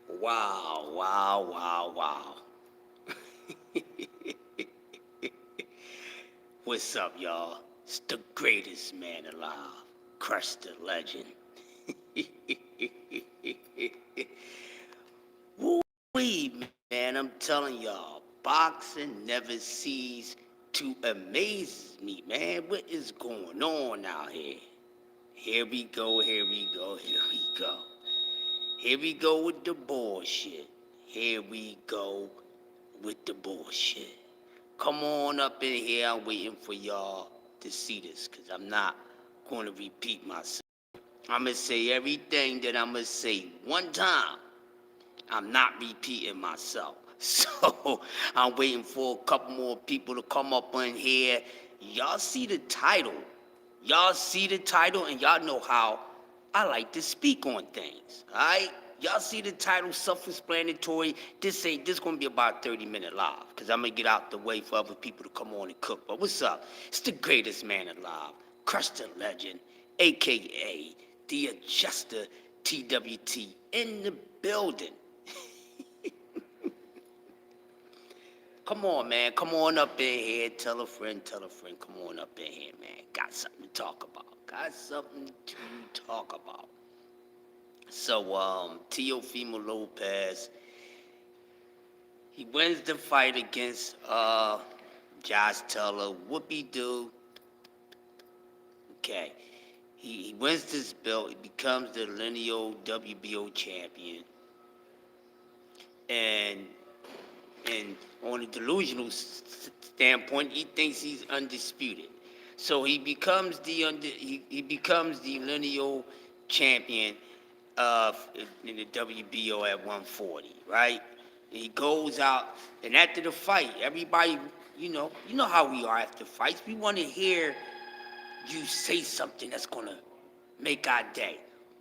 Wow, wow, wow, wow. What's up, y'all? It's the greatest man alive, Crush the Legend. Woo-wee, man, I'm telling y'all, boxing never ceases to amaze me, man. What is going on out here? Here we go, here we go, here we go. Here we go with the bullshit. Here we go with the bullshit. Come on up in here. I'm waiting for y'all to see this because I'm not going to repeat myself. I'm going to say everything that I'm going to say one time. I'm not repeating myself. So I'm waiting for a couple more people to come up in here. Y'all see the title. Y'all see the title and y'all know how I like to speak on things. All right? Y'all see the title, self-explanatory. This gonna be about 30-minute live, because I'm gonna get out the way for other people to come on and cook. But what's up? It's the greatest man alive, Crush the Legend, aka the Adjuster TWT in the building. Come on, man. Come on up in here. Tell a friend, tell a friend. Come on up in here, man. Got something to talk about. Got something to talk about. So, Teofimo Lopez, he wins the fight against Josh Taylor. Whoopie-doo. Okay. He wins this belt. He becomes the lineal WBO champion. And on a delusional standpoint, he thinks he's undisputed. So he becomes he becomes the lineal champion in the WBO at 140, right? And he goes out, and after the fight, everybody, you know how we are after fights. We want to hear you say something that's gonna make our day.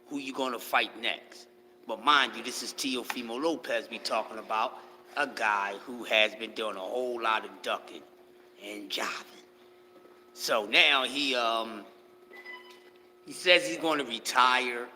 Who you gonna fight next? But mind you, this is Teofimo Lopez we talking about, a guy who has been doing a whole lot of ducking and jiving. So now he says he's going to retire.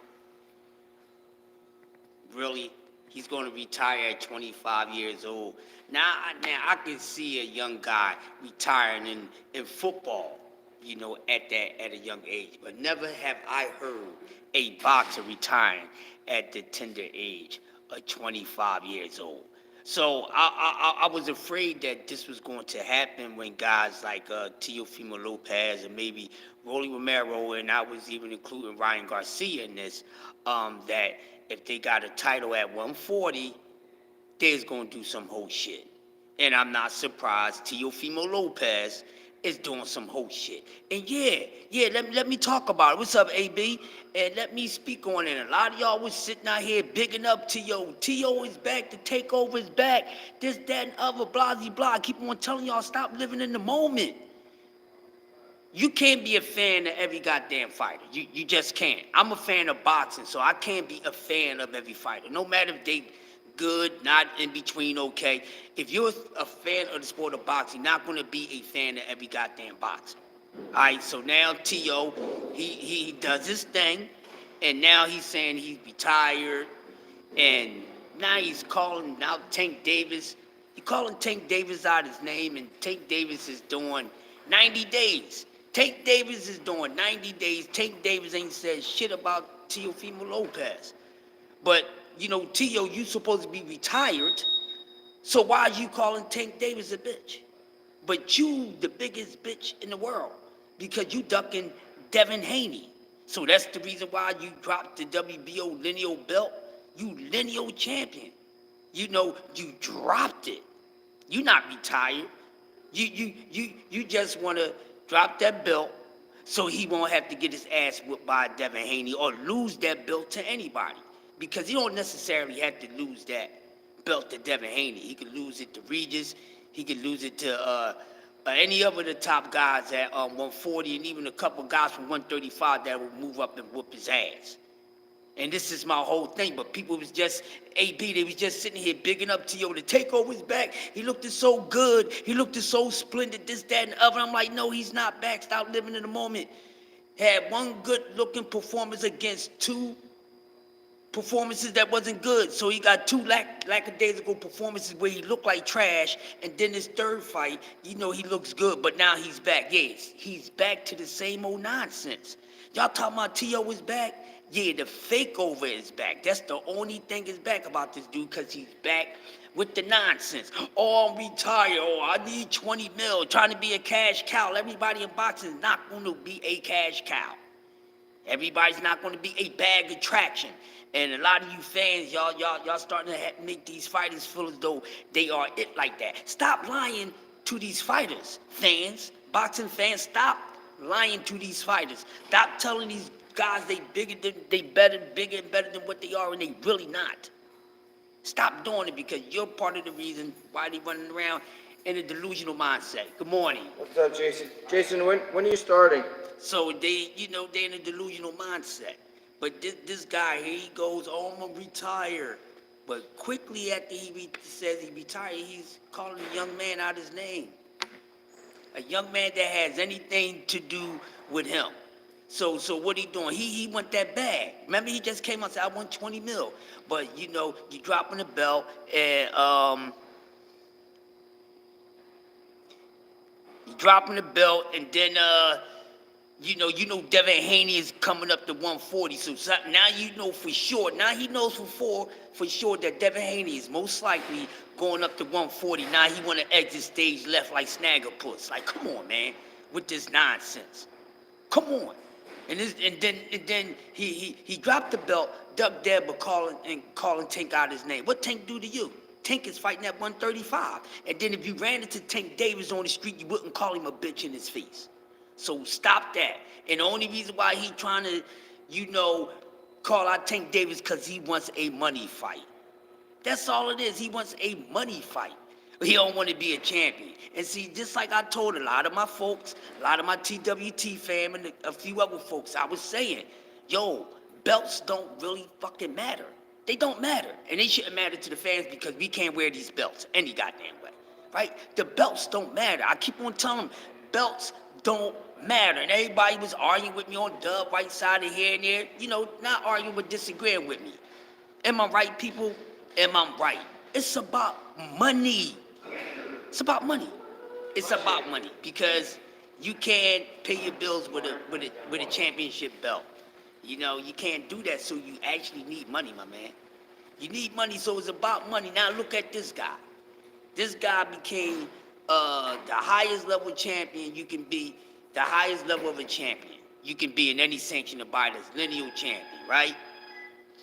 Really, he's going to retire at 25 years old. Now I can see a young guy retiring in football, at a young age. But never have I heard a boxer retiring at the tender age of 25 years old. So I was afraid that this was going to happen when guys like Teofimo Lopez and maybe Rolly Romero, and I was even including Ryan Garcia in this, that if they got a title at 140, they's going to do some whole shit. And I'm not surprised Teofimo Lopez is doing some whole shit. And let me talk about it. What's up, AB? And let me speak on it. A lot of y'all was sitting out here bigging up T.O. T.O. is back, the takeover is back, this, that, and other, blah, blah, blah. I keep on telling y'all, stop living in the moment. You can't be a fan of every goddamn fighter. You just can't. I'm a fan of boxing, so I can't be a fan of every fighter. No matter if they good, not in between, okay. If you're a fan of the sport of boxing, you're not going to be a fan of every goddamn boxer. All right, so now T.O., he does his thing, and now he's saying he's retired, and now he's calling out Tank Davis. He's calling Tank Davis out his name, and Tank Davis is doing 90 days. Tank Davis is doing 90 days. Tank Davis ain't said shit about Teofimo Lopez. But, T.O., you supposed to be retired, so why are you calling Tank Davis a bitch? But you the biggest bitch in the world because you ducking Devin Haney. So that's the reason why you dropped the WBO lineal belt. You lineal champion. You dropped it. You not retired. You just want to drop that belt so he won't have to get his ass whipped by Devin Haney or lose that belt to anybody. Because he don't necessarily have to lose that belt to Devin Haney. He could lose it to Regis. He could lose it to any of the top guys at 140, and even a couple guys from 135 that would move up and whoop his ass. And this is my whole thing. But people was just, AP, they was just sitting here bigging up T.O. The takeover's back. He looked so good. He looked so splendid, this, that, and the other. I'm like, no, he's not back. Stop living in the moment. Had one good-looking performance against two performances that wasn't good. So he got two lackadaisical performances where he looked like trash, and then his third fight, he looks good, but now he's back. Yes, he's back to the same old nonsense. Y'all talking about T.O. is back? Yeah, the fake over is back. That's the only thing is back about this dude, because he's back with the nonsense. Oh, I'm retired. Oh, I need 20 mil, trying to be a cash cow. Everybody in boxing is not going to be a cash cow. Everybody's not going to be a bag attraction. And a lot of you fans, y'all starting to make these fighters feel as though they are it like that. Stop lying to these fighters, fans. Boxing fans, stop lying to these fighters. Stop telling these guys they bigger and better than what they are, and they really not. Stop doing it, because you're part of the reason why they running around in a delusional mindset. Good morning. What's up, Jason? Jason, when are you starting? So they're in a delusional mindset. But this guy here, he goes, oh, I'm gonna retire. But quickly after he says he retired, he's calling a young man out his name. A young man that has anything to do with him. So what he doing? He want that bag. Remember, he just came out and said, I want 20 mil. But you dropping the belt, and and then Devin Haney is coming up to 140. So now you know for sure. Now he knows for sure that Devin Haney is most likely going up to 140. Now he want to exit stage left like Snaggerpuss. Like, come on, man, with this nonsense. Come on. And then he dropped the belt, ducked dead, but calling Tank out his name. What Tank do to you? Tank is fighting at 135. And then if you ran into Tank Davis on the street, you wouldn't call him a bitch in his face. So stop that. And the only reason why he trying to, call out Tank Davis, because he wants a money fight. That's all it is. He wants a money fight. He don't want to be a champion. And see, just like I told a lot of my folks, a lot of my TWT fam, and a few other folks, I was saying, yo, belts don't really fucking matter. They don't matter. And they shouldn't matter to the fans, because we can't wear these belts any goddamn way. Right? The belts don't matter. I keep on telling them, belts don't matter. And everybody was arguing with me on the right side of here and there. Not arguing, but disagreeing with me. Am I right, people? Am I right? It's about money. It's about money. It's about money, because you can't pay your bills with a championship belt. You can't do that, so you actually need money, my man. You need money, so it's about money. Now look at this guy. This guy became the highest level champion you can be, the highest level of a champion you can be in any sanctioned body, as lineal champion, right?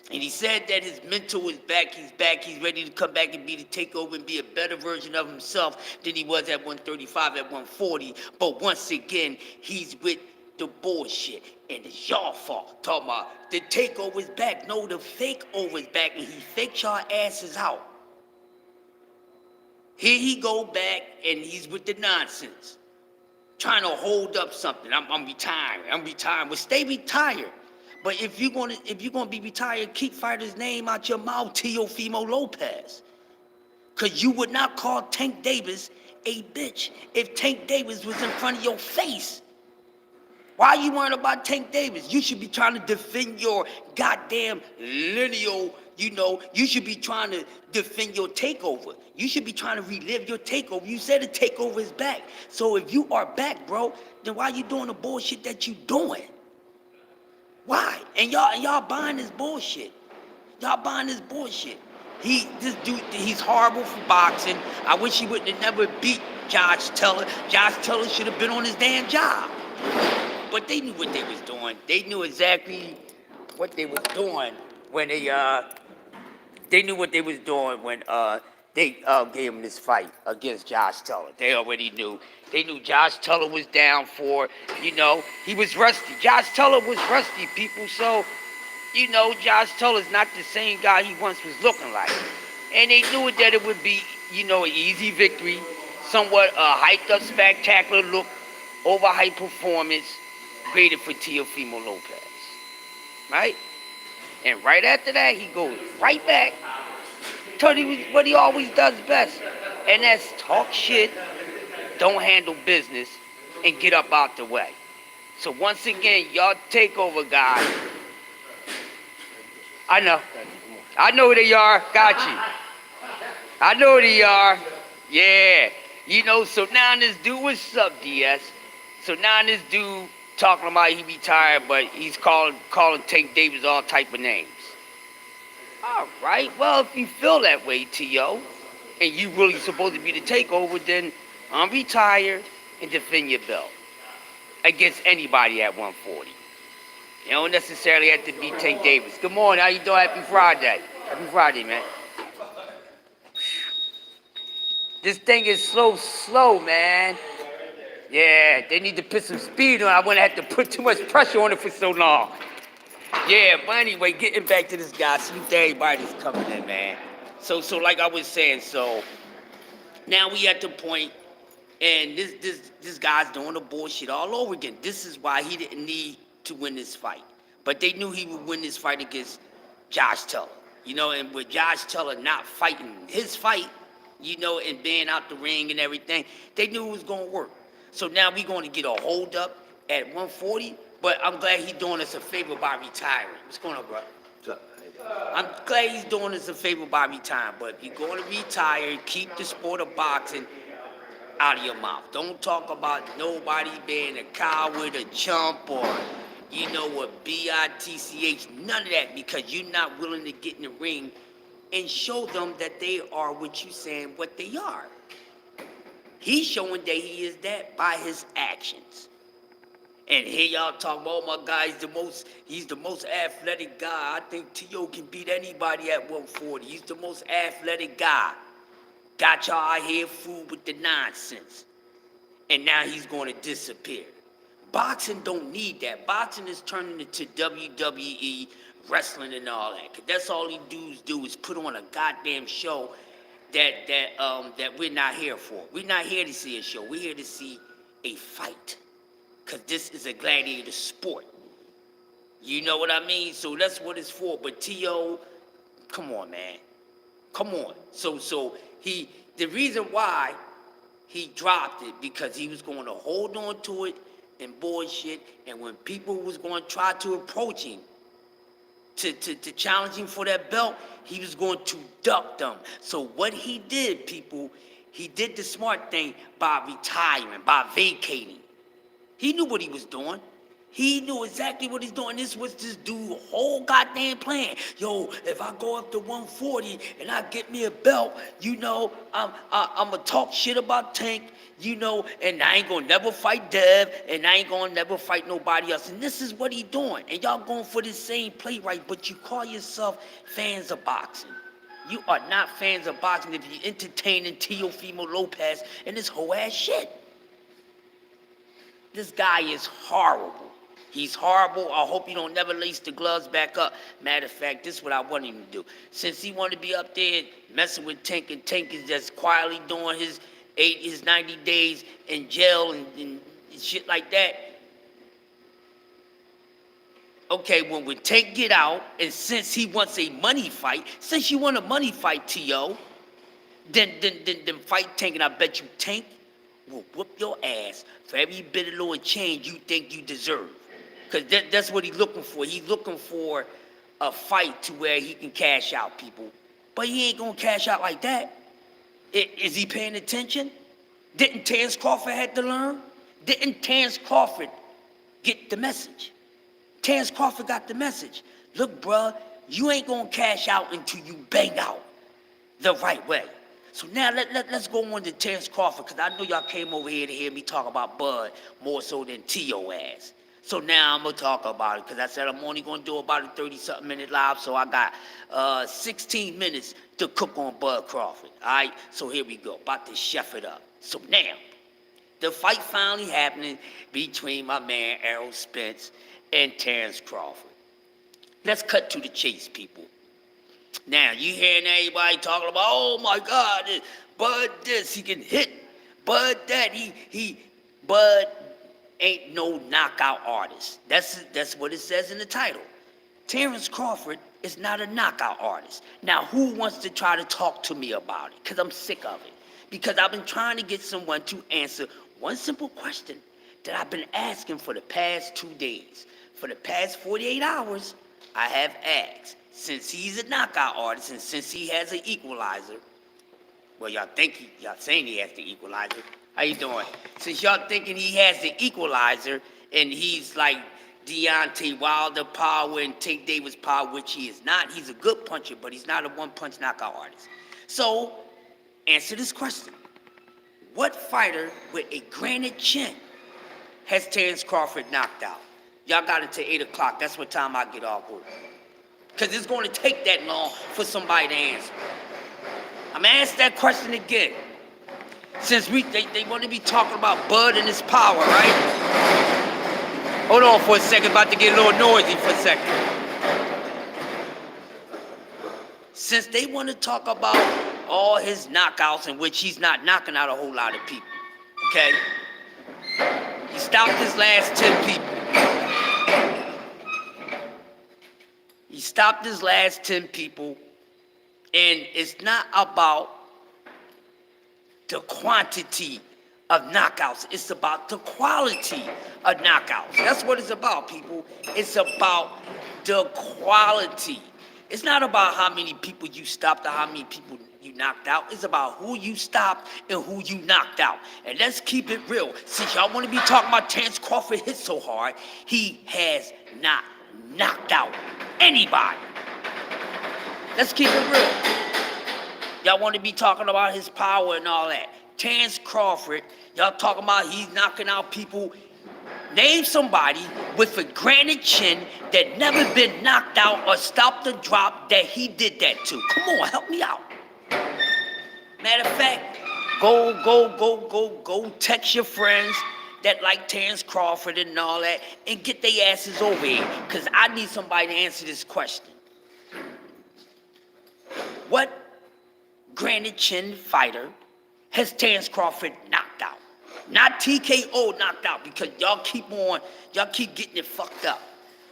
And he said that his mentor is back, he's ready to come back and be the takeover and be a better version of himself than he was at 135, at 140. But once again, he's with the bullshit. And it's y'all fault. Talking about the takeover is back. No, the fake over is back, and he faked y'all asses out. Here he go back, and he's with the nonsense. Trying to hold up something. I'm retiring. Well, stay retired. But if you're gonna be retired, keep fighters' name out your mouth, Teofimo Lopez. Because you would not call Tank Davis a bitch if Tank Davis was in front of your face. Why are you worrying about Tank Davis? You should be trying to defend your goddamn lineal, you should be trying to defend your takeover. You should be trying to relive your takeover. You said the takeover is back. So if you are back, bro, then why are you doing the bullshit that you doing? Why? And y'all buying this bullshit. Y'all buying this bullshit. This dude, he's horrible for boxing. I wish he wouldn't have never beat Josh Teller. Josh Teller should have been on his damn job. But they knew what they was doing. They knew exactly what they was doing when they knew what they was doing when they gave him this fight against Josh Teller. They already knew. They knew Josh Teller was down for, he was rusty. Josh Teller was rusty, people. So, Josh Teller's not the same guy he once was looking like. And they knew that it would be, an easy victory, somewhat hyped up, spectacular look, overhyped performance, graded for Teofimo Lopez. Right? And right after that, he goes right back to what he always does best. And that's talk shit, don't handle business, and get up out the way. So once again, y'all takeover guys, I know. I know who they are. Got you. I know who they are. Yeah. You know, so now this dude, what's up, DS? So now this dude talking about he retired, but he's calling Tank Davis all type of names. All right. Well, if you feel that way, T.O., and you really supposed to be the takeover, then I'm retired and defend your belt against anybody at 140. You don't necessarily have to be Tank Davis. Good morning. How you doing? Happy Friday. Happy Friday, man. This thing is slow, man. Yeah, they need to put some speed on it. I wouldn't have to put too much pressure on it for so long. Yeah, but anyway, getting back to this guy, see if everybody's coming in, man. So like I was saying, so now we at the point, and this guy's doing the bullshit all over again. This is why he didn't need to win this fight. But they knew he would win this fight against Josh Taylor. You know, and with Josh Taylor not fighting his fight, you know, and being out the ring and everything, they knew it was going to work. So now we're going to get a hold up at 140, but I'm glad he's doing us a favor by retiring. What's going on, bro? I'm glad he's doing us a favor by retiring, but if you're going to retire, keep the sport of boxing out of your mouth. Don't talk about nobody being a coward, a chump, or, you know, a bitch, none of that, because you're not willing to get in the ring and show them that they are what you saying what they are. He's showing that he is that by his actions. And here y'all talk about, oh my God, he's the most athletic guy. I think T.O. can beat anybody at 140. He's the most athletic guy. Got y'all out here fooled with the nonsense. And now he's going to disappear. Boxing don't need that. Boxing is turning into WWE, wrestling and all that. 'Cause that's all these dudes do is put on a goddamn show that we're not here for. We're not here to see a show. We're here to see a fight. Because this is a gladiator sport. You know what I mean? So that's what it's for. But T.O., come on, man. Come on. So the reason why he dropped it, because he was going to hold on to it and bullshit, and when people was going to try to approach him to challenge him for that belt, he was going to duck them. So what he did, people, he did the smart thing by retiring, by vacating. He knew what he was doing. He knew exactly what he's doing. This was this dude's whole goddamn plan. Yo, if I go up to 140 and I get me a belt, you know, I'm going to talk shit about Tank, you know, and I ain't going to never fight Dev, and I ain't going to never fight nobody else. And this is what he doing. And y'all going for the same play, right? But you call yourself fans of boxing. You are not fans of boxing if you're entertaining Teofimo Lopez and this whole ass shit. This guy is horrible. He's horrible. I hope he don't never lace the gloves back up. Matter of fact, this is what I want him to do. Since he wanted to be up there messing with Tank, and Tank is just quietly doing his 90 days in jail and shit like that. Okay, when Tank get out, and since he wants a money fight, since you want a money fight, T.O., then fight Tank, and I bet you Tank will whoop your ass for every bit of little change you think you deserve. Because that's what he's looking for. He's looking for a fight to where he can cash out, people. But he ain't going to cash out like that. Is he paying attention? Didn't Terrence Crawford have to learn? Didn't Terrence Crawford get the message? Terrence Crawford got the message. Look, bruh, you ain't going to cash out until you bang out the right way. So now let's go on to Terrence Crawford, because I know y'all came over here to hear me talk about Bud more so than T.O. ass. So now I'm going to talk about it, because I said I'm only going to do about a 30-something minute live, so I got 16 minutes to cook on Bud Crawford, all right? So here we go, about to chef it up. So now, the fight finally happening between my man Errol Spence and Terrence Crawford. Let's cut to the chase, people. Now, you hearing everybody talking about, oh my God, Bud this, he can hit, Bud that, Bud ain't no knockout artist. That's what it says in the title. Terrence Crawford is not a knockout artist. Now, who wants to try to talk to me about it? Because I'm sick of it. Because I've been trying to get someone to answer one simple question that I've been asking for the past 2 days. For the past 48 hours, I have asked. since he's a knockout artist and since he has an equalizer, well, y'all saying he has the equalizer. How you doing? Since y'all thinking he has the equalizer and he's like Deontay Wilder power and Tank Davis power, which he is not. He's a good puncher, but he's not a one-punch knockout artist. So, answer this question. What fighter with a granite chin has Terrence Crawford knocked out? Y'all got it to 8 o'clock. That's what time I get off work. Because it's going to take that long for somebody to answer. I'm going to ask that question again. Since they want to be talking about Bud and his power, right? Hold on for a second. About to get a little noisy for a second. Since they want to talk about all his knockouts in which he's not knocking out a whole lot of people, okay? He stopped his last 10 people. He stopped his last 10 people, and it's not about the quantity of knockouts. It's about the quality of knockouts. That's what it's about, people. It's about the quality. It's not about how many people you stopped or how many people you knocked out. It's about who you stopped and who you knocked out. And let's keep it real. Since y'all want to be talking about Terrence Crawford hit so hard, he has not knocked out anybody. Let's keep it real. Y'all want to be talking about his power and all that. Terrence Crawford, y'all talking about he's knocking out people. Name somebody with a granite chin that never been knocked out or stopped a drop that he did that to. Come on, help me out. Matter of fact, go text your friends that like Terrence Crawford and all that and get their asses over here, because I need somebody to answer this question. What granite chin fighter has Terrence Crawford knocked out? Not TKO knocked out, because y'all keep getting it fucked up.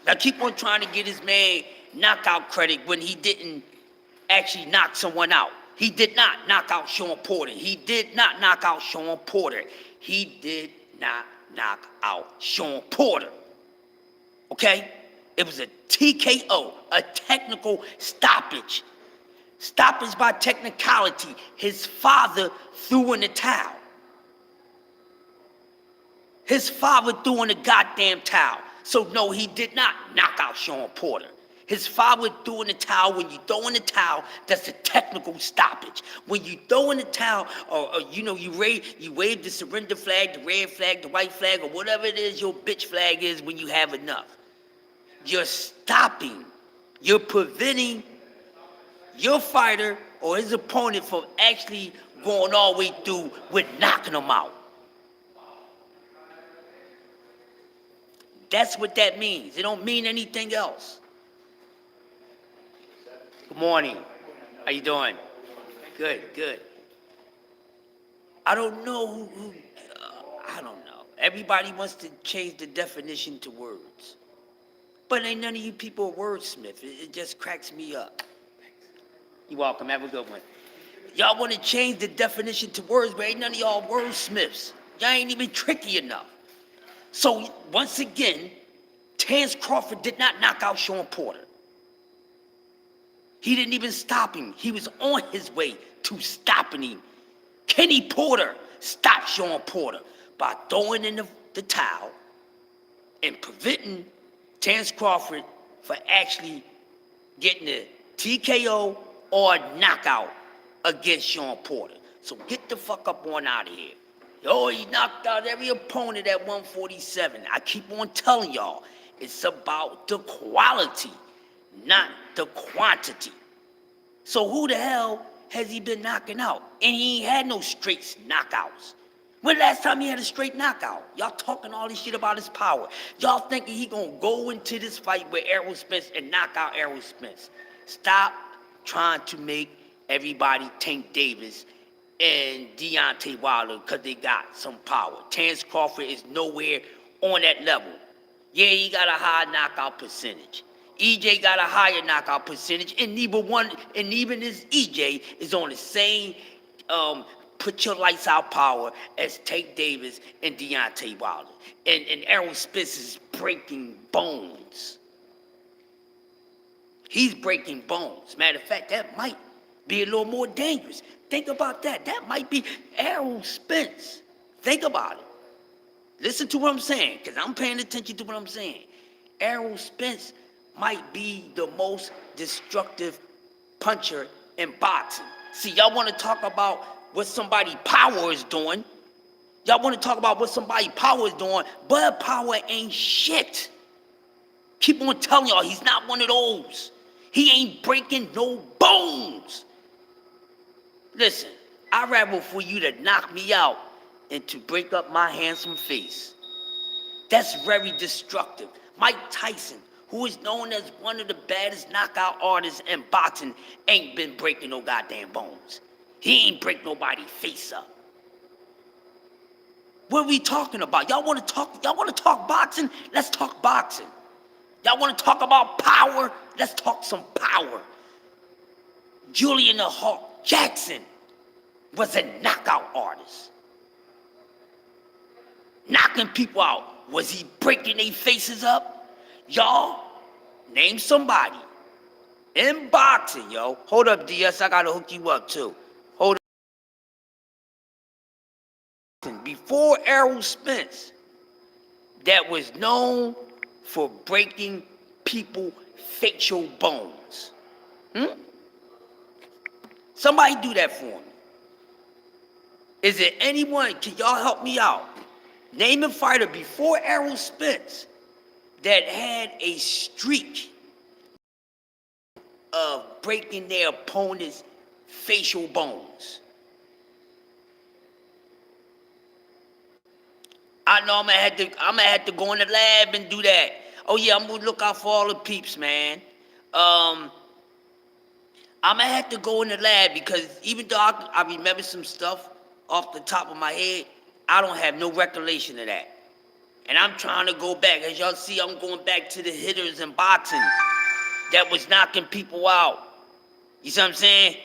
Y'all keep on trying to get his man knockout credit when he didn't actually knock someone out. He did not knock out Sean Porter. He did not knock out Sean Porter. He did not knock out Sean Porter. Okay? It was a TKO, a technical stoppage. Stoppage by technicality. His father threw in the towel. His father threw in the goddamn towel. So no, he did not knock out Sean Porter. His father threw in the towel. When you throw in the towel, that's a technical stoppage. When you throw in the towel, or you wave the surrender flag, the red flag, the white flag, or whatever it is your bitch flag is when you have enough. You're stopping. You're preventing your fighter or his opponent from actually going all the way through with knocking him out. That's what that means. It don't mean anything else. Good morning. How you doing? Good. I don't know I don't know. Everybody wants to change the definition to words. But ain't none of you people a wordsmith. It just cracks me up. You're welcome. Have a good one. Y'all want to change the definition to words, but ain't none of y'all wordsmiths. Y'all ain't even tricky enough. So, once again, Terrence Crawford did not knock out Sean Porter. He didn't even stop him. He was on his way to stopping him. Kenny Porter stopped Sean Porter by throwing in the towel and preventing Terrence Crawford from actually getting a TKO or a knockout against Sean Porter. So get the fuck up on out of here. Yo, he knocked out every opponent at 147. I keep on telling y'all, it's about the quality, not the quantity. So who the hell has he been knocking out? And he ain't had no straight knockouts. When last time he had a straight knockout? Y'all talking all this shit about his power. Y'all thinking he gonna go into this fight with Errol Spence and knock out Errol Spence. Stop trying to make everybody Tank Davis and Deontay Wilder because they got some power. Terrence Crawford is nowhere on that level. Yeah, he got a high knockout percentage. EJ got a higher knockout percentage, and even his EJ is on the same put your lights out power as Tank Davis and Deontay Wilder. And Errol Spence is breaking bones. He's breaking bones. Matter of fact, that might be a little more dangerous. Think about that. That might be Errol Spence. Think about it. Listen to what I'm saying, because I'm paying attention to what I'm saying. Errol Spence might be the most destructive puncher in boxing. See, y'all want to talk about what somebody power is doing. Y'all want to talk about what somebody power is doing. Bud Power ain't shit. Keep on telling y'all, he's not one of those. He ain't breaking no bones. Listen, I'd rather for you to knock me out and to break up my handsome face. That's very destructive. Mike Tyson, who is known as one of the baddest knockout artists in boxing, ain't been breaking no goddamn bones. He ain't break nobody's face up. What are we talking about? Y'all want to talk boxing? Let's talk boxing. Y'all want to talk about power? Let's talk some power. Julian the Hawk Jackson was a knockout artist. Knocking people out. Was he breaking their faces up? Y'all, name somebody in boxing, yo. Hold up, DS, I gotta hook you up too. Hold up. Before Errol Spence, that was known for breaking people facial bones. Somebody do that for me. Is there anyone, can y'all help me out? Name a fighter before Errol Spence that had a streak of breaking their opponent's facial bones. I know I'm gonna have to go in the lab and do that. Oh yeah, I'm gonna look out for all the peeps, man. I'm gonna have to go in the lab because even though I remember some stuff off the top of my head, I don't have no recollection of that. And I'm trying to go back. As y'all see, I'm going back to the hitters in boxing that was knocking people out. You see what I'm saying?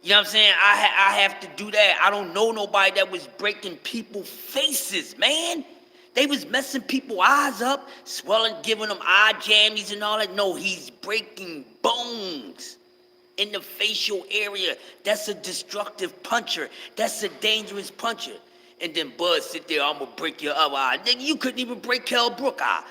You know what I'm saying? I have to do that. I don't know nobody that was breaking people's faces, man. They was messing people's eyes up, swelling, giving them eye jammies and all that. No, he's breaking bones in the facial area. That's a destructive puncher. That's a dangerous puncher. And then Bud sit there, I'm gonna break your other eye. Nigga, you couldn't even break Kell Brook's eye.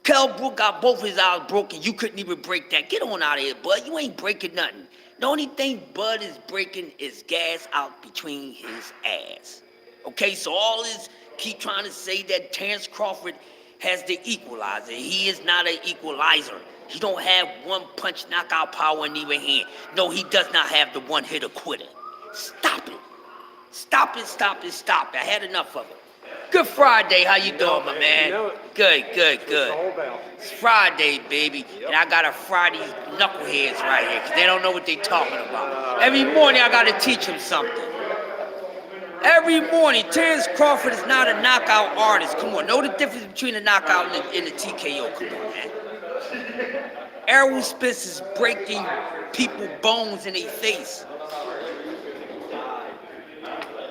Kell Brook got both his eyes broken. You couldn't even break that. Get on out of here, Bud. You ain't breaking nothing. The only thing Bud is breaking is gas out between his ass. Okay, so all this keep trying to say that Terrence Crawford has the equalizer. He is not an equalizer. He don't have one punch knockout power in either hand. No, he does not have the one hitter quitter. Stop it. Stop it, stop it, stop it. I had enough of it. Good Friday, how you doing, my man? Good. It's Friday, baby. And I got a Friday knuckleheads right here, because they don't know what they talking about. Every morning I gotta teach them something. Every morning, Terrence Crawford is not a knockout artist. Come on, know the difference between a knockout and a TKO. Come on, man. Errol Spence is breaking people's bones in their face.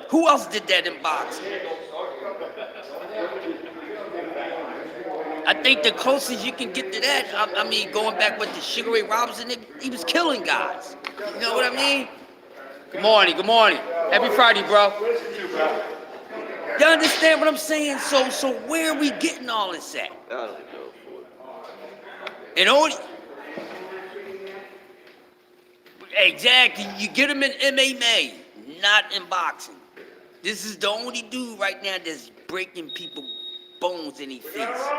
Who else did that in boxing? I think the closest you can get to that, I mean, going back with the Sugar Ray Robinson, he was killing guys. You know what I mean? Good morning. Happy Friday, bro. You understand what I'm saying? So where are we getting all this at? And only... Exactly. You get him in MMA, not in boxing. This is the only dude right now that's breaking people's bones in their face.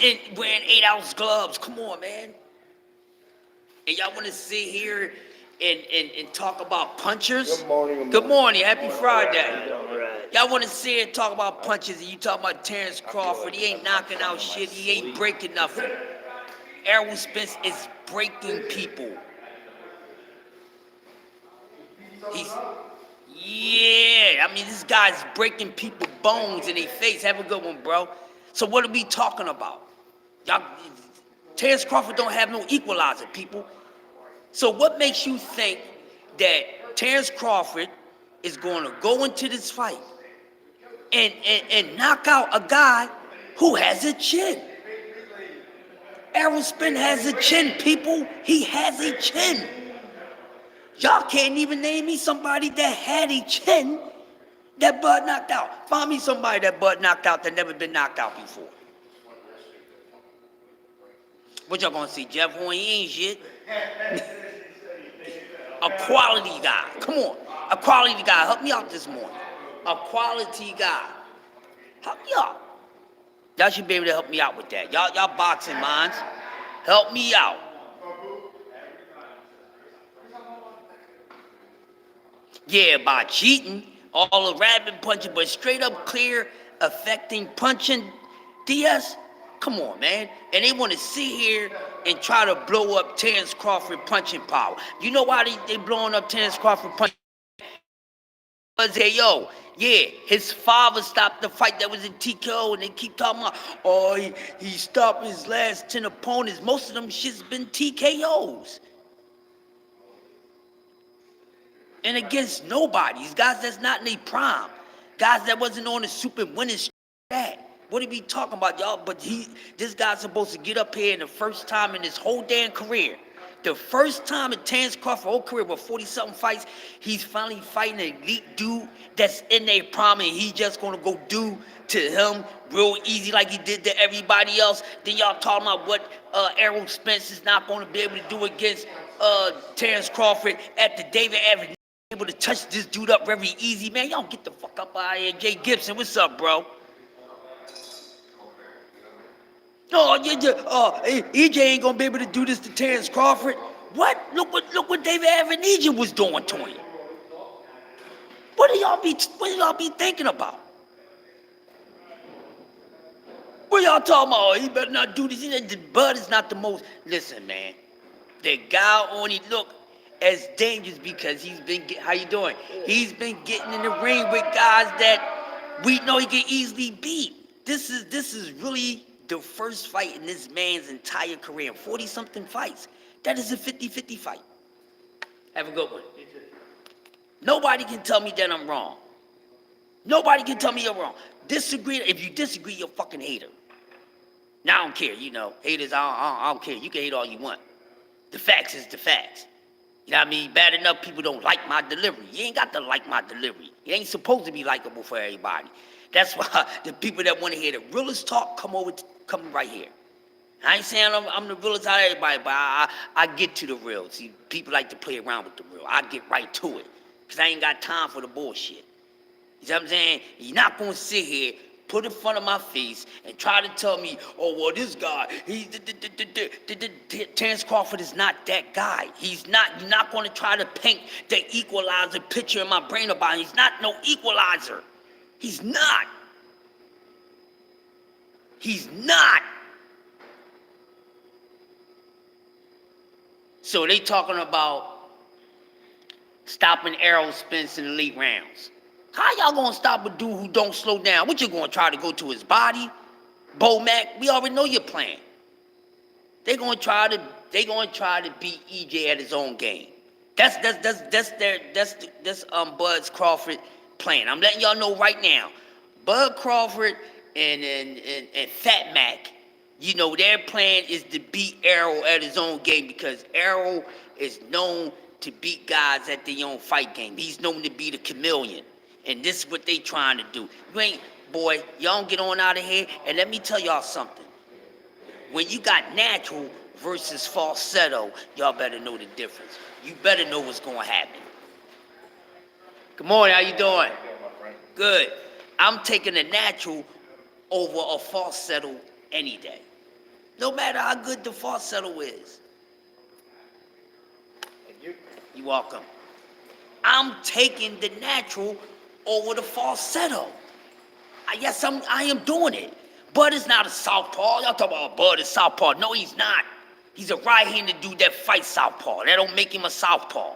And wearing 8-ounce gloves. Come on, man. And y'all want to sit here and talk about punchers? Good morning. Happy Friday. Y'all want to sit here and talk about punchers, and you talk about Terrence Crawford. He ain't knocking out shit. He ain't breaking nothing. Errol Spence is breaking people. Yeah, I mean, this guy's breaking people's bones in their face. Have a good one, bro. So what are we talking about? Y'all, Terrence Crawford don't have no equalizer, people. So what makes you think that Terrence Crawford is going to go into this fight and knock out a guy who has a chin? Errol Spence has a chin, people. He has a chin. Y'all can't even name me somebody that had a chin that Bud knocked out. Find me somebody that Bud knocked out that never been knocked out before. What y'all gonna see? Jeff Horn, he ain't shit. A quality guy. Come on. A quality guy. Help me out this morning. A quality guy. Help me out. Y'all should be able to help me out with that. Y'all boxing minds. Help me out. Yeah, by cheating, all the rabbit punching, but straight up clear, affecting punching DS. Come on, man. And they want to sit here and try to blow up Terrence Crawford punching power. You know why they blowing up Terrence Crawford punching? Because, hey, yo, yeah, his father stopped the fight that was in TKO, and they keep talking about, oh, he stopped his last 10 opponents. Most of them shit's been TKOs. And against nobody. These guys that's not in their prime. Guys that wasn't on the super winning that. What are we talking about, y'all? But this guy's supposed to get up here in the first time in his whole damn career. The first time in Terrence Crawford's whole career with 40-something fights, he's finally fighting an elite dude that's in their prime, and he's just going to go do to him real easy like he did to everybody else. Then y'all talking about what Errol Spence is not going to be able to do against Terrence Crawford at the David Evans. Able to touch this dude up very easy, man. Y'all get the fuck up out of here. Jay Gibson, what's up, bro? Oh, EJ ain't gonna be able to do this to Terrence Crawford. What? Look what David Avenija was doing to him. What do y'all be thinking about? What y'all talking about? Oh, he better not do this. Bud is not the most. Listen, man. The guy only look as dangerous because he's been. How you doing? He's been getting in the ring with guys that we know he can easily beat. This is really the first fight in this man's entire career, 40-something fights. That is a 50-50 fight. Have a good one. Nobody can tell me that I'm wrong. Nobody can tell me you're wrong. Disagree. If you disagree, you're a fucking hater. Now I don't care. You know, haters. I don't care. You can hate all you want. The facts is the facts. You know what I mean? Bad enough people don't like my delivery. You ain't got to like my delivery. It ain't supposed to be likable for everybody. That's why the people that want to hear the realest talk come right here. I ain't saying I'm the realest out of everybody, but I get to the real. See, people like to play around with the real. I get right to it because I ain't got time for the bullshit. You know what I'm saying? You're not going to sit here, put in front of my face, and try to tell me, oh, well, this guy, Terrence Crawford is not that guy. You're not going to try to paint the equalizer picture in my brain about him. He's not no equalizer. He's not. He's not. So they talking about stopping Errol Spence in the late rounds. How y'all gonna stop a dude who don't slow down? What you gonna try to go to his body? Bo Mac, we already know your plan. They gonna try to beat EJ at his own game. That's Bud Crawford plan. I'm letting y'all know right now. Bud Crawford and Fat Mac, you know, their plan is to beat Errol at his own game because Errol is known to beat guys at their own fight game. He's known to be the chameleon. And this is what they trying to do. Y'all don't get on out of here. And let me tell y'all something. When you got natural versus falsetto, y'all better know the difference. You better know what's going to happen. Good morning, how you doing? Good. I'm taking a natural over a falsetto any day. No matter how good the falsetto is. You're welcome. I'm taking the natural over the falsetto. Yes, I am doing it. Bud is not a southpaw. Y'all talk about Bud is southpaw. No, he's not. He's a right-handed dude that fights southpaw. That don't make him a southpaw.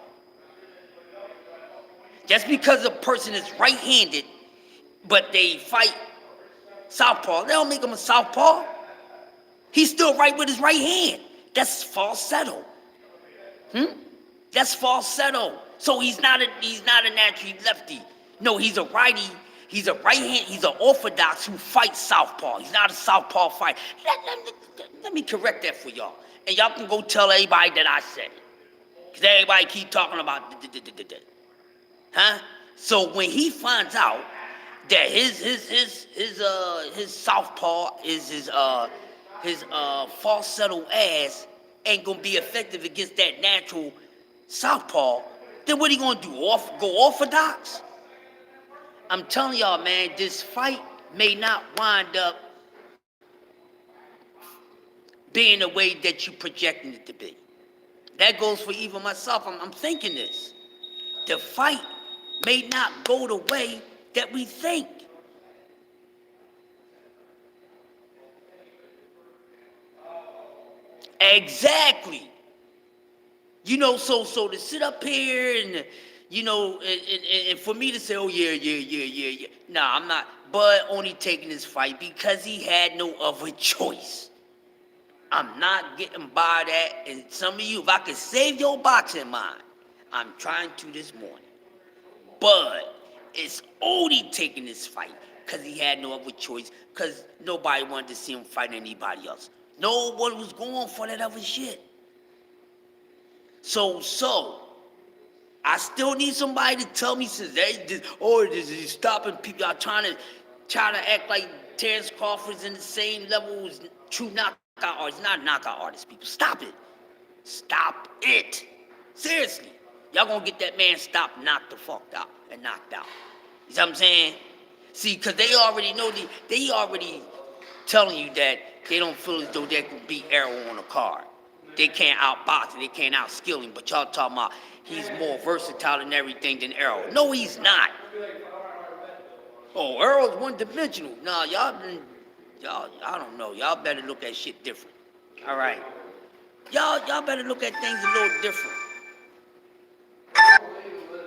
Just because a person is right-handed, but they fight southpaw, they don't make him a southpaw. He's still right with his right hand. That's falsetto. That's falsetto. So he's not a natural lefty. No, he's a righty He's a right hand. He's an orthodox who fights southpaw. He's not a southpaw fighter. Let me correct that for y'all, and y'all can go tell everybody that I said it, cause everybody keep talking about huh? So when he finds out that his southpaw is his falsetto ass ain't gonna be effective against that natural southpaw, then what he gonna do? Go orthodox? I'm telling y'all, man, this fight may not wind up being the way that you projecting it to be. That goes for even myself. I'm thinking this. The fight may not go the way that we think. Exactly. You know, so to sit up here and, you know, and for me to say, oh, yeah. Nah, I'm not. Bud only taking this fight because he had no other choice. I'm not getting by that. And some of you, if I could save your boxing mind, I'm trying to this morning. Bud is only taking this fight because he had no other choice, because nobody wanted to see him fight anybody else. No one was going for that other shit. So, I still need somebody to tell me, since this is stopping people. Y'all trying to act like Terrence Crawford's in the same level as true knockout artists. Not knockout artists, people. Stop it. Stop it. Seriously. Y'all gonna get that man stopped, knocked the fuck out, and knocked out. You see what I'm saying? See, because they already know, they already telling you that they don't feel as though they can beat Errol on a card. They can't outbox him, they can't outskill him, but y'all talking about he's more versatile and everything than Errol. No, he's not. Oh, Errol's one-dimensional. Nah, I don't know. Y'all better look at shit different. All right. Y'all better look at things a little different.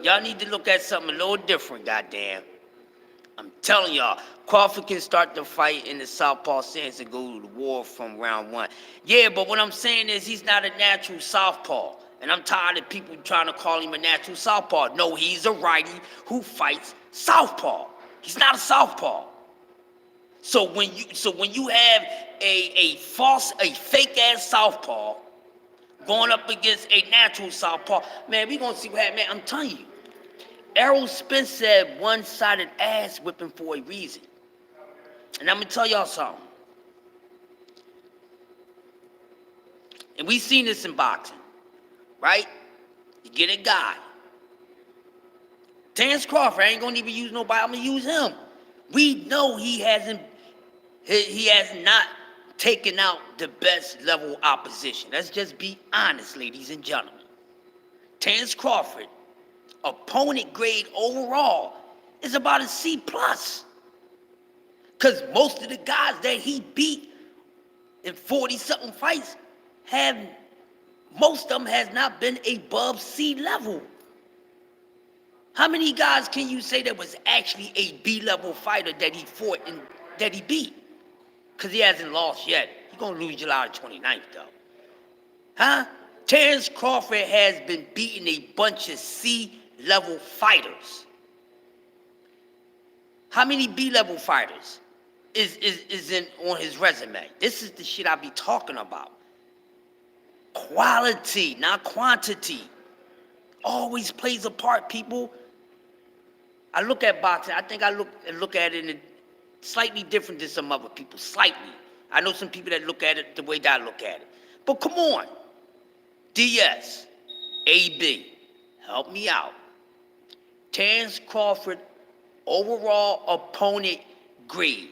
Y'all need to look at something a little different, goddamn. I'm telling y'all, Crawford can start the fight in the southpaw stance and go to the war from round one. Yeah, but what I'm saying is he's not a natural southpaw. And I'm tired of people trying to call him a natural southpaw. No, he's a righty who fights southpaw. He's not a southpaw. So when you have a fake ass southpaw going up against a natural southpaw, man, we gonna see what happens. Man, I'm telling you. Errol Spence said one-sided ass whipping for a reason. And I'm going to tell y'all something. And we seen this in boxing, right? You get a guy. Terrence Crawford, I ain't going to even use nobody. I'm going to use him. We know he has not taken out the best level opposition. Let's just be honest, ladies and gentlemen. Terrence Crawford, opponent grade overall, is about a C+. Because most of the guys that he beat in 40-something fights most of them has not been above C level. How many guys can you say that was actually a B-level fighter that he fought and that he beat? Because he hasn't lost yet. He's going to lose July 29th, though. Huh? Terrence Crawford has been beating a bunch of C-level fighters. How many B-level fighters is on his resume? This is the shit I be talking about. Quality, not quantity. Always plays a part, people. I look at boxing, I think I look at it in a slightly different than some other people, slightly. I know some people that look at it the way that I look at it. But come on. DS, AB, help me out. Terrence Crawford, overall opponent grade.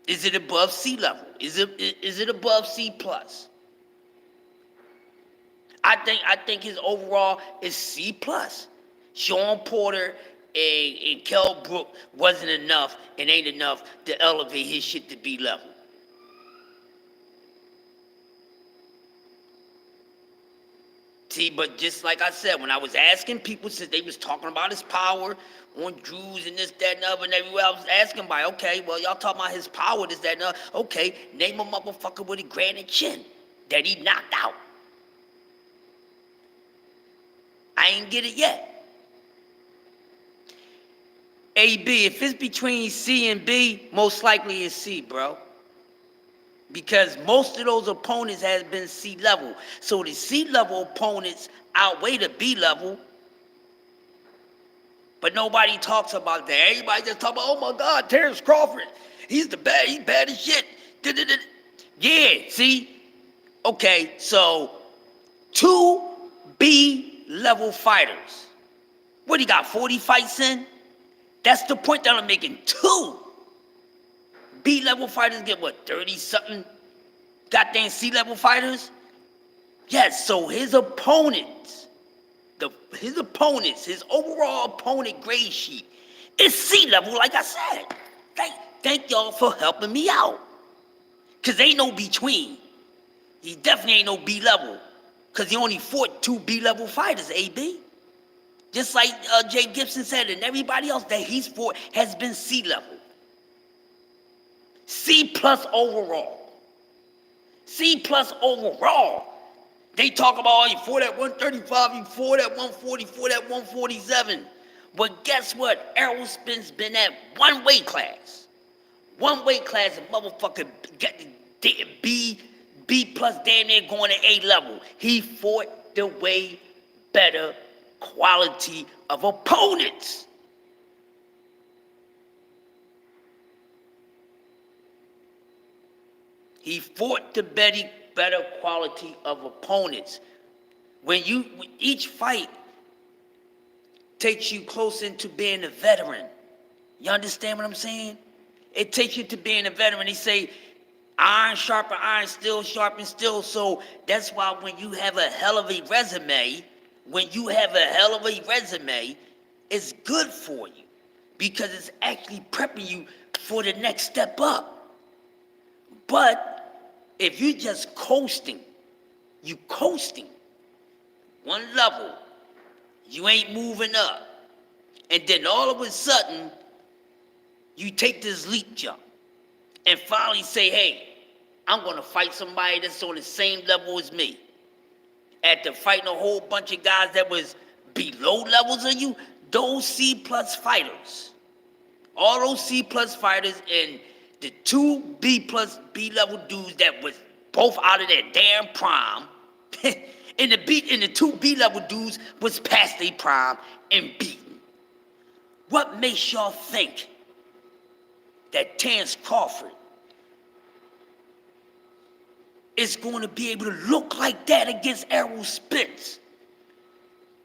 Is it above C level? Is it above C plus? I think his overall is C plus. Sean Porter and Kell Brook wasn't enough and ain't enough to elevate his shit to B level. See, but just like I said, when I was asking people, since they was talking about his power on Drews and this, that, and other, and everywhere, I was asking by, okay, well, y'all talking about his power, this, that, and other. Okay, name a motherfucker with a granite chin that he knocked out. I ain't get it yet. AB, if it's between C and B, most likely it's C, bro. Because most of those opponents has been C level. So the C level opponents outweigh the B level. But nobody talks about that. Everybody just talk about, oh my God, Terrence Crawford. He's bad as shit. Yeah, see? Okay, so 2 B level fighters. What, he got 40 fights in? That's the point that I'm making. 2 B level fighters get what, 30 something goddamn C level fighters? Yes, so his opponents, his overall opponent grade sheet is C level, like I said. Thank y'all for helping me out. Cause ain't no between. He definitely ain't no B level. Cause he only fought 2 B level fighters, AB. Just like Jay Gibson said, and everybody else that he's fought has been C level. C plus overall. C plus overall. They talk about, oh, he fought at 135, he fought at 140, fought at 147. But guess what? Errol Spence been at one weight class. One weight class, a motherfucker got B plus damn near going to A level. He fought the way better quality of opponents. He fought the better quality of opponents. When each fight takes you close into being a veteran. You understand what I'm saying? It takes you to being a veteran. They say, iron sharpen iron, still sharpen still. So that's why when you have a hell of a resume, it's good for you. Because it's actually prepping you for the next step up. But if you're just coasting one level, you ain't moving up. And then all of a sudden, you take this leap jump and finally say, hey, I'm going to fight somebody that's on the same level as me. After fighting a whole bunch of guys that was below levels of you, those C plus fighters, all those C plus fighters and the 2 B plus B level dudes that was both out of their damn prime, and the 2 B level dudes was past their prime and beaten. What makes y'all think that Terrence Crawford is going to be able to look like that against Errol Spence?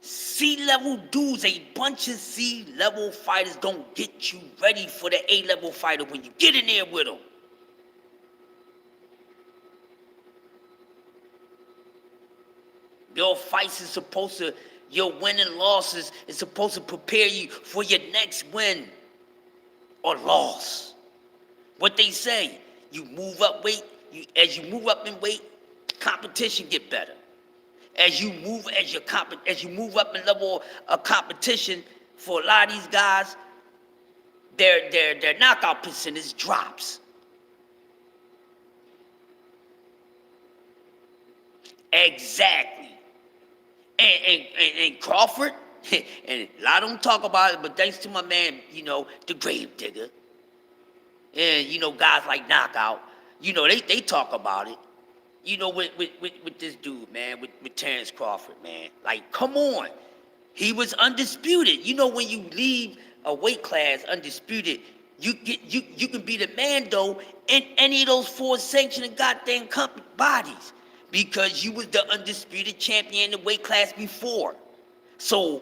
C-level dudes, a bunch of C-level fighters don't get you ready for the A-level fighter when you get in there with them. Your fights is supposed to, your win and losses is supposed to prepare you for your next win or loss. What they say, you move up weight, as you move up in weight, competition get better. As you move up in level of competition, for a lot of these guys, their knockout percentage drops. Exactly. And Crawford, and a lot of them talk about it, but thanks to my man, the grave digger, and guys like Knockout, they talk about it. With this dude, man, with Terrence Crawford, man. Like, come on. He was undisputed. When you leave a weight class undisputed, you can be the man, though, in any of those 4 sanctioned goddamn bodies. Because you was the undisputed champion in the weight class before. So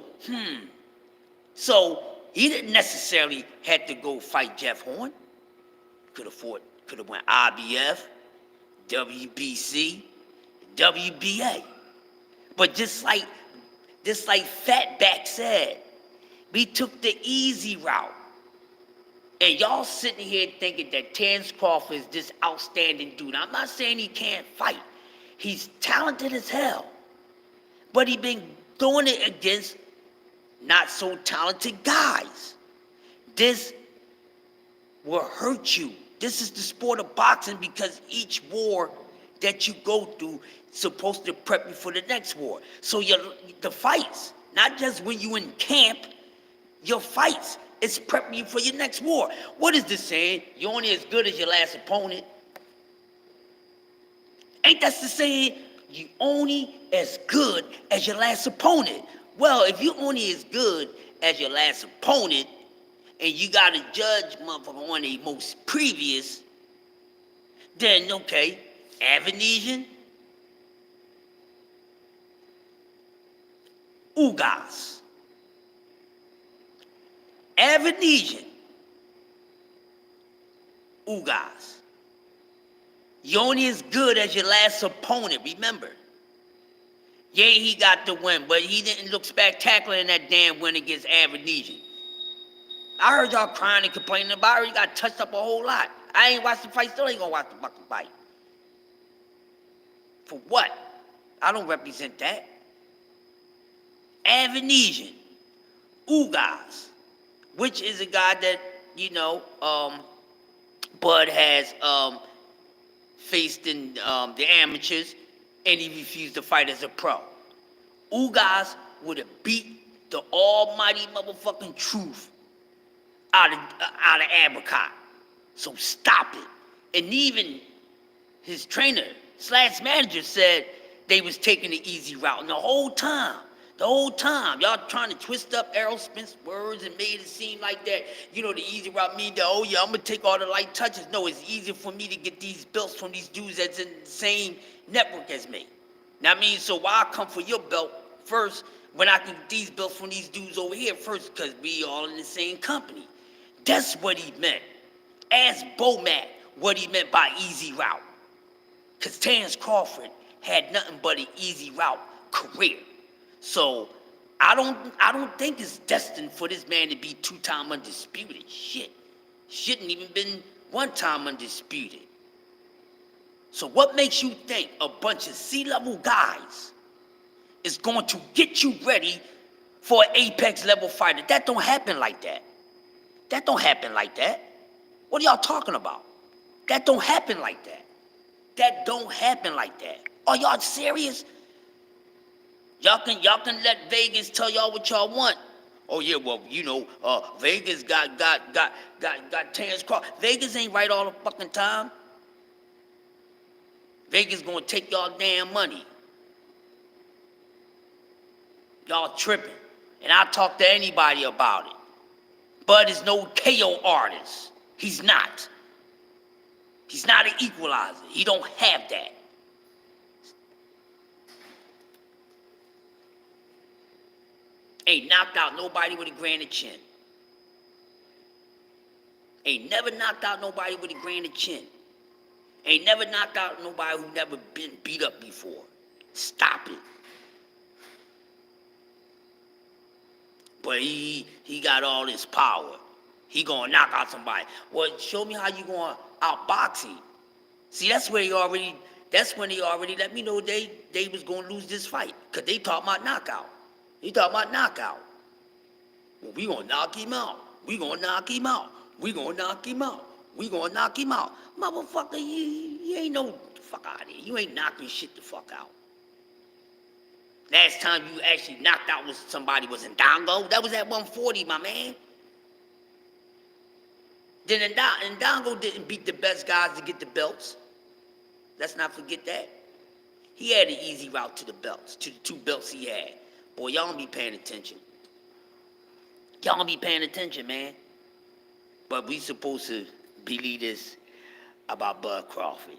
he didn't necessarily have to go fight Jeff Horn. Could have went IBF, WBC, WBA. But just like Fatback said, we took the easy route. And y'all sitting here thinking that Terrence Crawford is this outstanding dude. I'm not saying he can't fight. He's talented as hell. But he been doing it against not so talented guys. This will hurt you. This is the sport of boxing, because each war that you go through is supposed to prep you for the next war. So the fights, not just when you in camp, your fights It's prepping you for your next war. What is this saying? You're only as good as your last opponent. Ain't that the saying? You only as good as your last opponent. Well, if you only as good as your last opponent, and you got to judge motherfucker on the most previous, then okay, Avanesian, Ugas. Avanesian, Ugas. You're only as good as your last opponent, remember. Yeah, he got the win, but he didn't look spectacular in that damn win against Avanesian. I heard y'all crying and complaining about it. He got touched up a whole lot. I ain't watched the fight, still ain't gonna watch the fucking fight. For what? I don't represent that. Avanesian, Ugas, which is a guy that, Bud has faced in the amateurs, and he refused to fight as a pro. Ugas would have beat the almighty motherfucking truth out of Abricot. So stop it. And even his trainer / manager said they was taking the easy route. And the whole time, y'all trying to twist up Errol Spence words and made it seem like that, the easy route mean that, oh yeah, I'm gonna take all the light touches. No, it's easier for me to get these belts from these dudes that's in the same network as me. Now I mean, so why come for your belt first when I can get these belts from these dudes over here first? Because we all in the same company. That's what he meant. Ask Bomac what he meant by easy route. Because Terrence Crawford had nothing but an easy route career. So I don't think it's destined for this man to be 2-time undisputed. Shit. Shouldn't even been 1-time undisputed. So what makes you think a bunch of C-level guys is going to get you ready for an apex level fighter? That don't happen like that. That don't happen like that. What are y'all talking about? That don't happen like that. That don't happen like that. Are y'all serious? Y'all can let Vegas tell y'all what y'all want. Oh yeah, well, Vegas got Terrence Crawford. Vegas ain't right all the fucking time. Vegas gonna take y'all damn money. Y'all tripping. And I'll talk to anybody about it. Bud is no KO artist. He's not. He's not an equalizer. He don't have that. Ain't knocked out nobody with a granite chin. Ain't never knocked out nobody with a granite chin. Ain't never knocked out nobody who never been beat up before. Stop it. But he got all this power. He gonna knock out somebody. Well, show me how you gonna outbox him. See, that's when they already let me know they was gonna lose this fight. Cause they talking about knockout. Well, we gonna knock him out. We gonna knock him out. Motherfucker, you ain't no fuck out of here. You ain't knocking shit the fuck out. Last time you actually knocked out somebody was in Dongo. That was at 140, my man. Then Ndongo didn't beat the best guys to get the belts. Let's not forget that. He had an easy route to the belts, to the 2 belts he had. Boy, y'all don't be paying attention. Y'all don't be paying attention, man. But we supposed to believe this about Bud Crawford.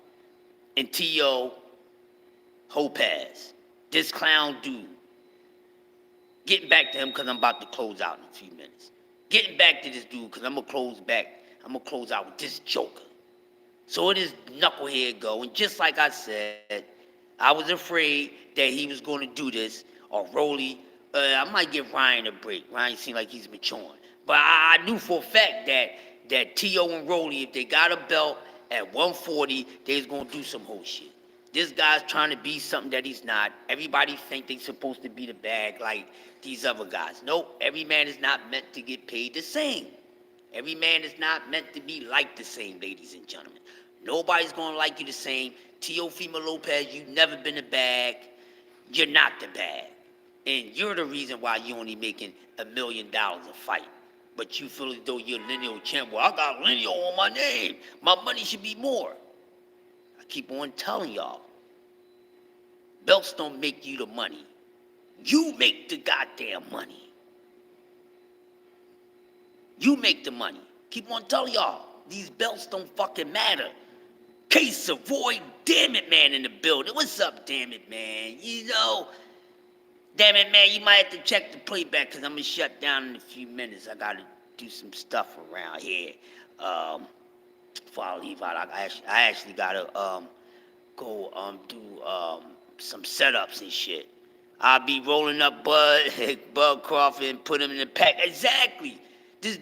And T.O. Lopez, this clown dude. Getting back to him because I'm about to close out in a few minutes. Getting back to this dude because I'm going to close out with this joker. So it is knucklehead go. And just like I said, I was afraid that he was going to do this. Or Rolly, I might give Ryan a break. Ryan seemed like he's maturing. But I knew for a fact that T.O. and Rolly, if they got a belt at 140, they was going to do some whole shit. This guy's trying to be something that he's not. Everybody think they're supposed to be the bag like these other guys. Nope, every man is not meant to get paid the same. Every man is not meant to be liked the same, ladies and gentlemen. Nobody's going to like you the same. Teofimo Lopez, you've never been a bag. You're not the bag. And you're the reason why you're only making $1 million a fight. But you feel as though you're a lineal champ. Well, I got lineal on my name. My money should be more. I keep on telling y'all, belts don't make you the money. You make the goddamn money. You make the money. Keep on telling y'all, these belts don't fucking matter. Case Savoy, damn it, man, in the building. What's up, damn it, man? You know, damn it, man, you might have to check the playback because I'm going to shut down in a few minutes. I got to do some stuff around here. Before I leave out, I actually got to go do some setups and shit. I'll be rolling up Bud Crawford and put him in the pack. Exactly. This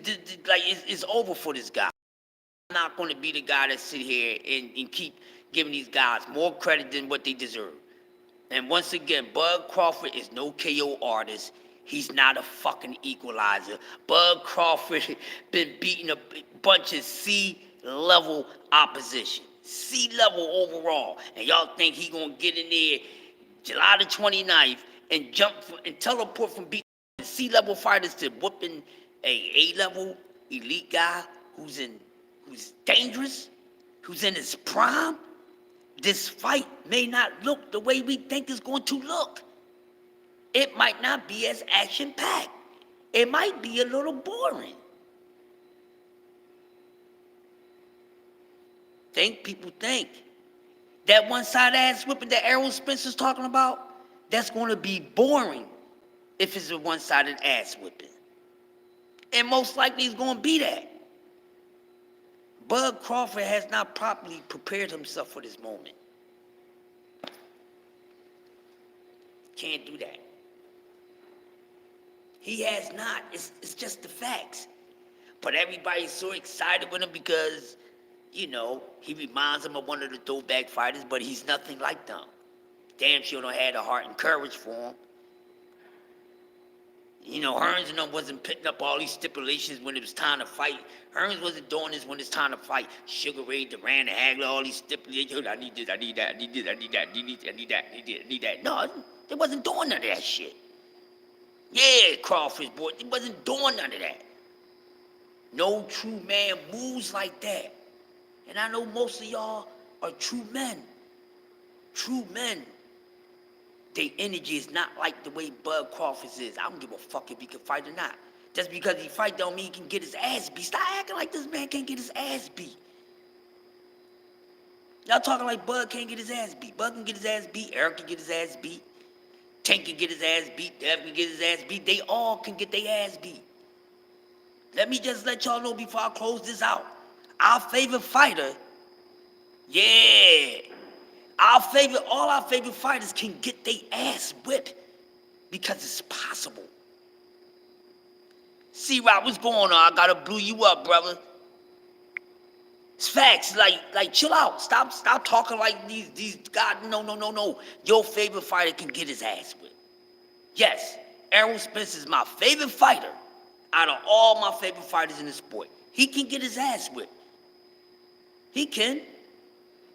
like, it's over for this guy. I'm not going to be the guy that sit here and keep giving these guys more credit than what they deserve. And once again, Bud Crawford is no KO artist. He's not a fucking equalizer. Bud Crawford been beating a bunch of C-level opposition. C-level overall. And y'all think he going to get in there July the 29th and and teleport from beating C-level fighters to whooping a A-level elite guy who's dangerous, who's in his prime? This fight may not look the way we think it's going to look. It might not be as action-packed. It might be a little boring. People think. That one-side ass whipping that Errol Spencer's talking about, that's going to be boring if it's a one-sided ass whipping. And most likely it's going to be that. Bud Crawford has not properly prepared himself for this moment. Can't do that. He has not. It's just the facts. But everybody's so excited with him because, you know, he reminds them of one of the throwback fighters, but he's nothing like them. Damn sure don't have the heart and courage for him. You know, Hearns and them wasn't picking up all these stipulations when it was time to fight. Hearns wasn't doing this when it's time to fight. Sugar Ray, Duran, and Hagler, all these stipulations. I need this, I need that, I need this, I need that, I need that, I need that, I need that. No, they wasn't doing none of that shit. Yeah, Crawfish boy, they wasn't doing none of that. No true man moves like that. And I know most of y'all are true men. True men. Their energy is not like the way Bud Crawford's is. I don't give a fuck if he can fight or not. Just because he fight don't mean he can get his ass beat. Stop acting like this man can't get his ass beat. Y'all talking like Bud can't get his ass beat. Bud can get his ass beat. Eric can get his ass beat. Tank can get his ass beat. Dev can get his ass beat. They all can get their ass beat. Let me just let y'all know before I close this out. Our favorite fighter, yeah. All our favorite fighters can get their ass whipped because it's possible. C-Rock, what's going on? I gotta blew you up, brother. It's facts. Like, chill out. Stop talking like these guys. No. Your favorite fighter can get his ass whipped. Yes, Errol Spence is my favorite fighter out of all my favorite fighters in the sport. He can get his ass whipped. He can.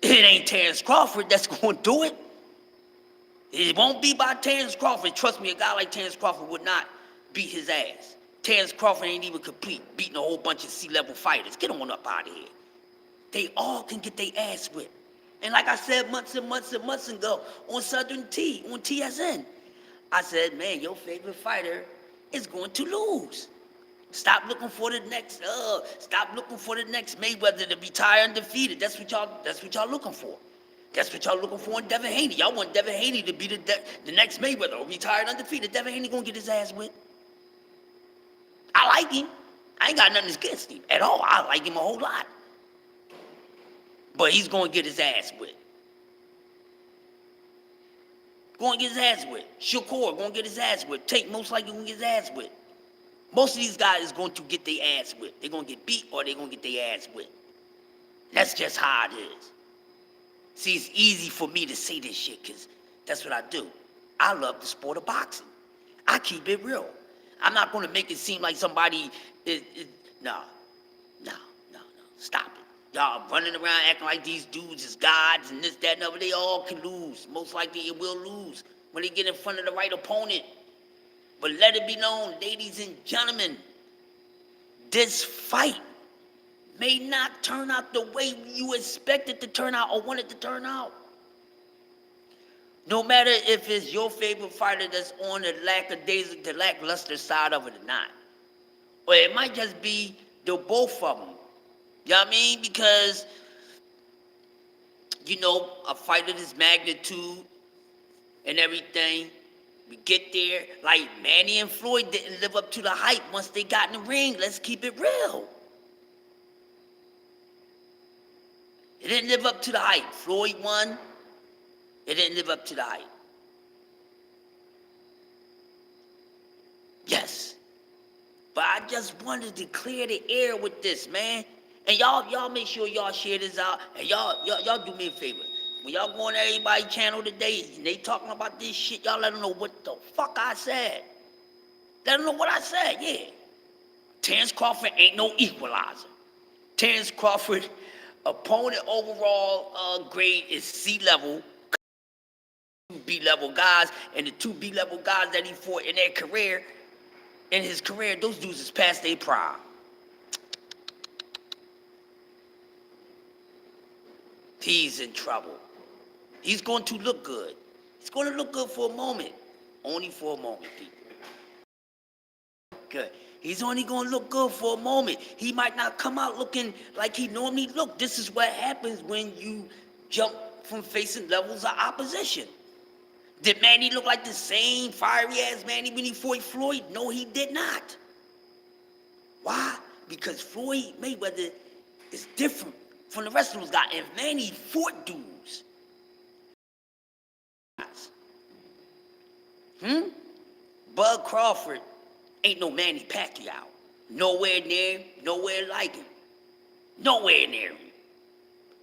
It ain't Terrence Crawford that's going to do it. It won't be by Terrence Crawford. Trust me, a guy like Terrence Crawford would not beat his ass. Terrence Crawford ain't even complete, beating a whole bunch of C-level fighters. Get on up out of here. They all can get their ass whipped. And like I said months ago on Southern T, on TSN, I said, man, your favorite fighter is going to lose. Stop looking for the next Mayweather to retire undefeated. That's what y'all looking for. That's what y'all looking for in Devin Haney. Y'all want Devin Haney to be the next Mayweather or retired undefeated. Devin Haney gonna get his ass whipped. I like him. I ain't got nothing against him at all. I like him a whole lot. But he's gonna get his ass whipped. Going to get his ass whipped. Shakur going to get his ass whipped. Tank most likely going to get his ass whipped. Most of these guys is going to get their ass whipped. They're going to get beat or they're going to get their ass whipped. That's just how it is. See, it's easy for me to say this shit because that's what I do. I love the sport of boxing. I keep it real. I'm not going to make it seem like somebody no. Stop it. Y'all running around acting like these dudes is gods and this, that, and other. They all can lose. Most likely it will lose when they get in front of the right opponent. But let it be known, ladies and gentlemen, this fight may not turn out the way you expect it to turn out or want it to turn out. No matter if it's your favorite fighter that's on the lackluster side of it or not. Or it might just be the both of them. You know what I mean? Because, a fight of this magnitude and everything, we get there, like Manny and Floyd didn't live up to the hype once they got in the ring. Let's keep it real. It didn't live up to the hype. Floyd won. It didn't live up to the hype. Yes. But I just wanted to clear the air with this, man. And y'all make sure y'all share this out. And y'all do me a favor. When y'all go on everybody's channel today and they talking about this shit, y'all let them know what the fuck I said. Let them know what I said, yeah. Terrence Crawford ain't no equalizer. Terrence Crawford, opponent overall grade is C-level. B-level guys, and the two B-level guys that he fought in his career, those dudes is past their prime. He's in trouble. He's going to look good. He's going to look good for a moment. Only for a moment, people. Good. He's only going to look good for a moment. He might not come out looking like he normally look. This is what happens when you jump from facing levels of opposition. Did Manny look like the same fiery-ass Manny when he fought Floyd? No, he did not. Why? Because Floyd Mayweather is different from the rest of those guys. And Manny fought dudes. Bud Crawford ain't no Manny Pacquiao. Nowhere near him, nowhere like him. Nowhere near him.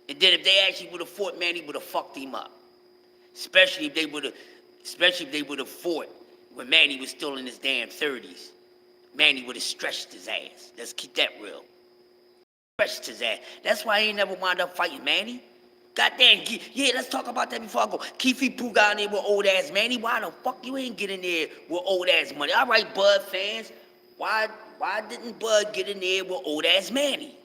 And then if they actually would have fought, Manny would have fucked him up. Especially if they would have fought when Manny was still in his damn 30s. Manny would have stretched his ass. Let's keep that real. Stretched his ass. That's why he ain't never wound up fighting Manny. Goddamn, yeah, let's talk about that before I go. Keefe Pooh got in there with old ass Manny. Why the fuck you ain't get in there with old ass Money? All right, Bud fans. Why didn't Bud get in there with old ass Manny?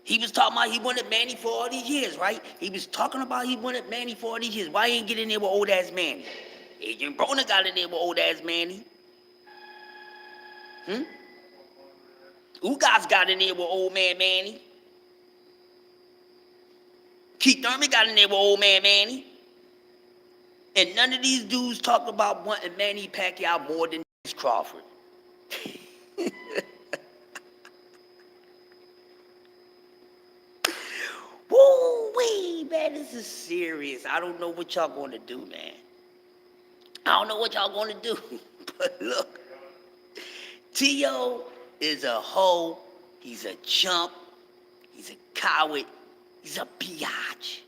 He was talking about he wanted Manny for all these years, right? He was talking about he wanted Manny for all these years. Why he ain't get in there with old ass Manny? Adrian Broner got in there with old ass Manny. Ugas got in there with old man Manny. Keith Thurman got in there with old man Manny. And none of these dudes talk about wanting Manny Pacquiao more than Crawford. Woo-wee, man, this is serious. I don't know what y'all gonna do, man. I don't know what y'all gonna do. But look, T.O. is a hoe. He's a chump. He's a coward. He's a biatch.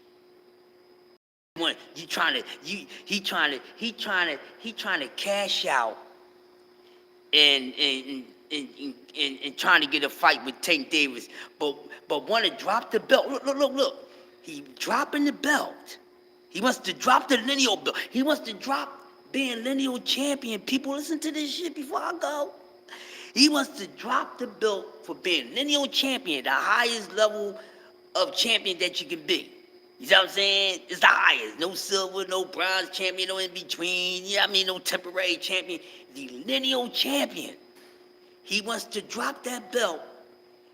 He trying to cash out and trying to get a fight with Tank Davis, but want to drop the belt. Look. He dropping the belt. He wants to drop the lineal belt. He wants to drop being lineal champion. People, listen to this shit before I go. He wants to drop the belt for being lineal champion, the highest level of champion that you can be. You know what I'm saying? It's the highest. No silver, no bronze champion, no in between. You know what I mean? No temporary champion. The lineal champion. He wants to drop that belt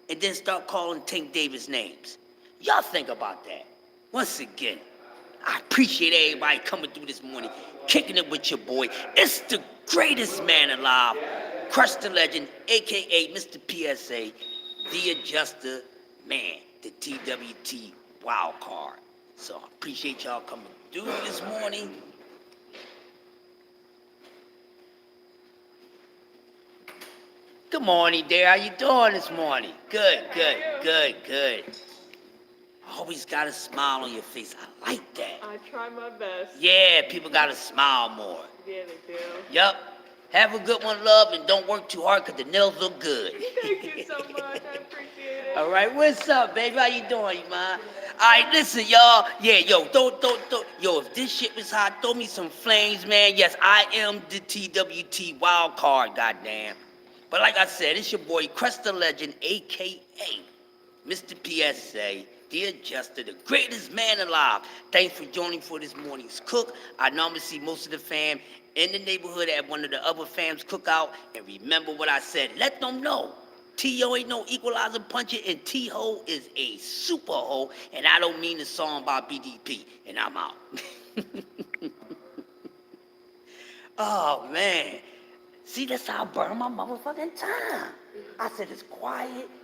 and then start calling Tank Davis names. Y'all think about that. Once again, I appreciate everybody coming through this morning, kicking it with your boy. It's the greatest man alive, Crush the Legend, a.k.a. Mr. PSA, the Adjuster Man, the TWT wild card. So I appreciate y'all coming through this morning. Good morning, dear. How you doing this morning? Good. Always got a smile on your face. I like that. I try my best. Yeah, people got to smile more. Yeah, they do. Yup. Have a good one, love, and don't work too hard because the nails look good. Thank you so much. I appreciate it. All right, what's up, baby? How you doing, man? All right, listen, y'all. Yeah, yo, don't. Yo, if this shit was hot, throw me some flames, man. Yes, I am the TWT wild card, goddamn. But like I said, it's your boy, Crush the Legend, a.k.a. Mr. PSA, the adjuster, the greatest man alive. Thanks for joining for this morning's cook. I normally see most of the fam in the neighborhood at one of the other fams cookout. And remember what I said, let them know. T.O. ain't no equalizer puncher, and T-Ho is a super hoe. And I don't mean the song by BDP. And I'm out. Oh, man. See, that's how I burn my motherfucking time. I said it's quiet.